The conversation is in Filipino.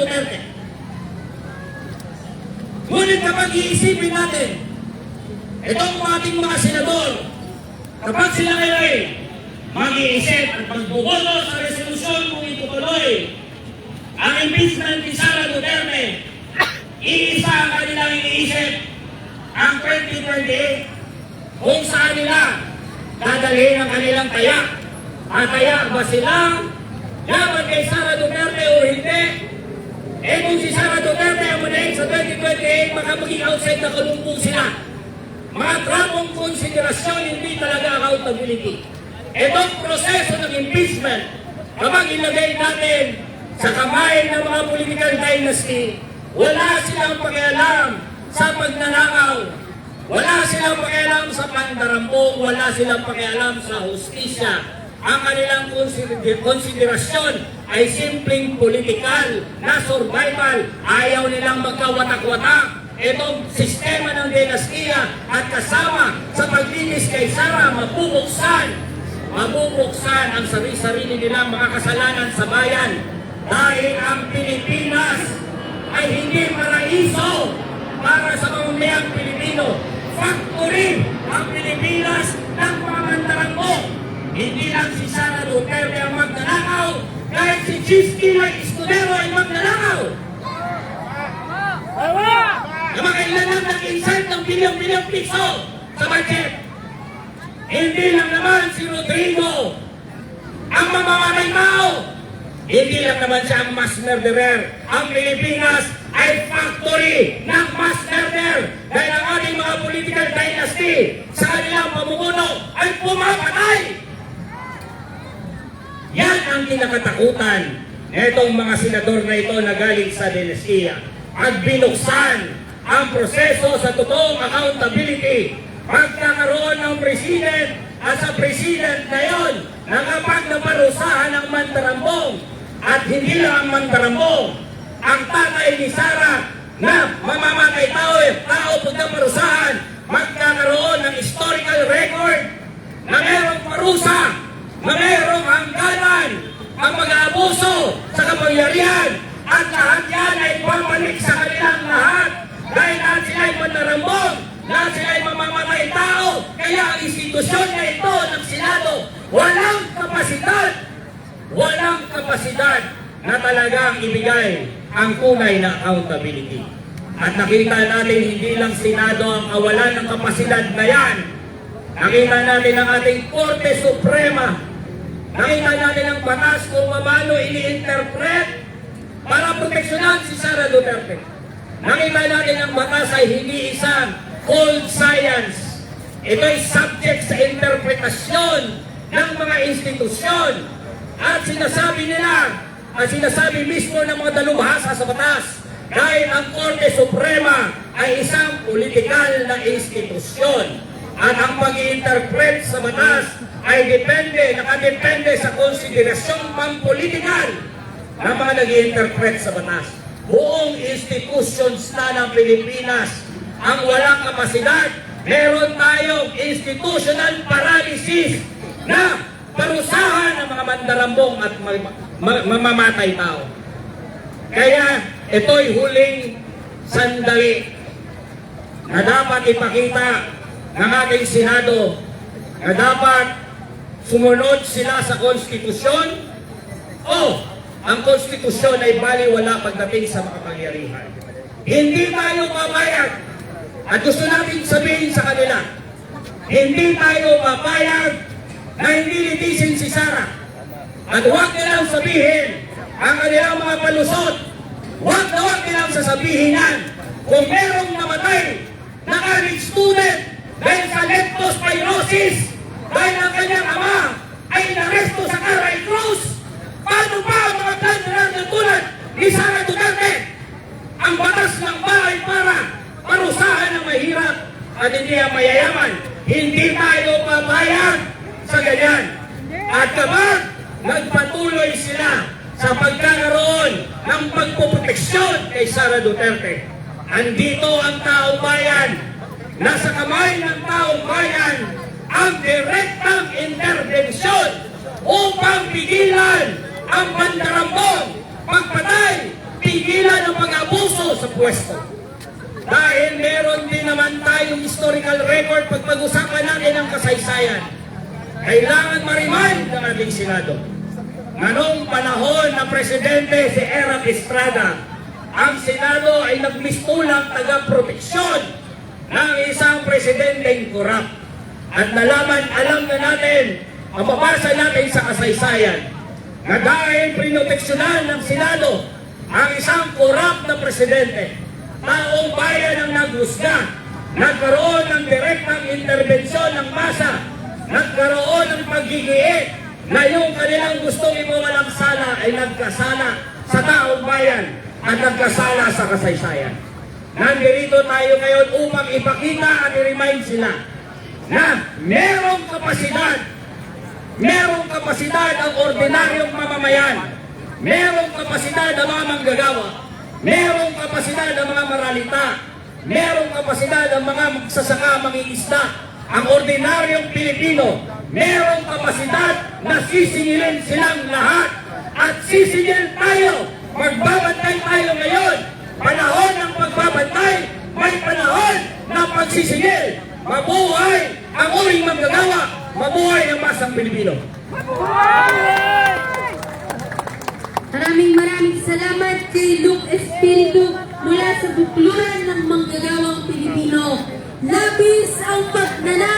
Duterte. Ngunit kapag iisipin natin, itong ating mga senador, kapag sila ngayon mag-iisip at pagbuboto sa resolusyon kung itutuloy ang impeachment ni Sara Duterte, iisa ang kanilang iniisip, ang 2028, kung saan nila dadalhin ang kanilang tayak. At tayak ba sila laban kay Sara Duterte o hindi? Eh kung si Sara Duterte ang manahin sa 2028, baka maging outside na kalumpong sila. Mga trapong konsiderasyon, hindi talaga accountability. Itong proseso ng impeachment, kapag ilagay natin sa kamay ng mga political dynasty, wala silang pakialam sa pagnanakaw, wala silang pakialam sa pandarambong, wala silang pakialam sa hustisya. Ang kanilang konsiderasyon ay simpleng politikal na survival. Ayaw nilang magkawatak-watak. Itong sistema ng dinastiya at kasama sa paglinis kay Sara, mabubuksan ang sarili nilang mga kasalanan sa bayan. Dahil ang Pilipinas ay hindi paraiso para sa mamamayang Pilipino. Factory ang Pilipinas ng mga mandaranggo. Hindi lang si Sara Duterte ang magnanakaw, kahit si Chief Kilay Escudero ay magnanakaw. Na makailangan nag-insert ng bilyong-bilyong piso sa budget. Hindi lang naman si Rodrigo ang mamamatay tao. Hindi lang naman siya ang mass murderer. Ang Pilipinas ay factory ng mass murder dahil ang ating mga political dynasty sa kanilang pamumuno ay pumapatay. Yan ang kinakatakutan netong mga senador na ito na galing sa dinastiya. At binuksan ang proseso sa totoong accountability. Pagkakaroon ng president at sa president na yon na kapag naparusahan ang mandarambong at hindi lang ang mandarambong, ang tatay ni Sara na mamamatay tao pagkaparusahan, magkakaroon ng historical record na merong parusa, na merong hangganan ang pag-aabuso sa kapangyarihan, at lahat yan ay pabalik sa kanilang lahat dahil lahat sila ay mandarambong, lahat sila ay mamamatay tao. Kaya ang institusyon na ito ng Senado walang kapasidad na talagang ibigay ang tunay na accountability. At nakita natin hindi lang Senado ang kawalan ng kapasidad na yan. Nakita natin ang ating Korte Suprema. Nakita natin ang batas kung paano ini-interpret para proteksyonan si Sara Duterte. Nakita natin ang batas ay hindi isang cold science. Ito ay subject sa interpretasyon ng mga institusyon. At sinasabi nila, at sinasabi mismo ng mga dalubhasa sa batas, dahil ang Korte Suprema ay isang politikal na institusyon. At ang pag-i-interpret sa batas ay nakadepende sa konsiderasyong pampolitikal ng mga nag-i-interpret sa batas. Buong institutions na ng Pilipinas ang walang kapasidad. Meron tayong institutional paralysis na parusahan ng mga mandarambong at mamamatay tao. Kaya ito'y huling sandali na dapat ipakita ng ating Senado na dapat sumunod sila sa konstitusyon o ang konstitusyon ay baliwala pagdating sa makapangyarihan. Hindi tayo papayag, at gusto natin sabihin sa kanila, hindi tayo papayag na hindi litisin si Sara. At huwag nilang sabihin ang kanilang mga palusot. Huwag nilang sasabihin yan kung merong namatay na college student dahil sa leptospirosis, dahil ang kanyang ama ay inaresto sa Caray Cruz. Paano pa ang mga plan na tulad ni Sara Duterte? Ang batas ng bahay para parusahan ng mahirap at hindi ang mayayaman. Hindi tayo papayag sa ganyan. At kapag nagpatuloy sila sa pagkakaroon ng pagpoproteksyon kay Sara Duterte, andito ang taong bayan. Nasa kamay ng taong bayan ang direktang intervensyon upang pigilan ang pandarambong, pagpatay, mapigilan ang pag-abuso sa pwesto. Dahil meron din naman tayong historical record pag pag-usapan natin ang kasaysayan. Kailangan ma-remind ng ating Senado na noong panahon ng Presidente si Erap Estrada, ang Senado ay nagmistulang taga-proteksyon ng isang presidenteng korap. At alam na natin, mababasa natin sa kasaysayan, na dahil prinoteksyonan ng Senado ang isang korap na presidente, taong bayan ang naghusga, nagkaroon ng direktang interbensyon ng masa, nagkaroon ng paggigiit na yung kanilang gustong ipawalang sala ay nagkasala sa taong bayan at nagkasala sa kasaysayan. Nandito tayo ngayon upang ipakita at i-remind sila na merong kapasidad ang ordinaryong mamamayan, merong kapasidad ang mga manggagawa, merong kapasidad ang mga maralita, merong kapasidad ang mga magsasaka, mangingisda, ang ordinaryong Pilipino, merong kapasidad na sisingilin silang lahat at sisingil tayo. Magbabantay tayo ngayon. Panahon ng pagbabantay, may panahon ng pagsisingil. Mabuhay ang uring manggagawa, mabuhay ang masang Pilipino. Maraming salamat kay Luke Espiritu mula sa Bukluran ng Manggagawang Pilipino. Labis ang pagnanais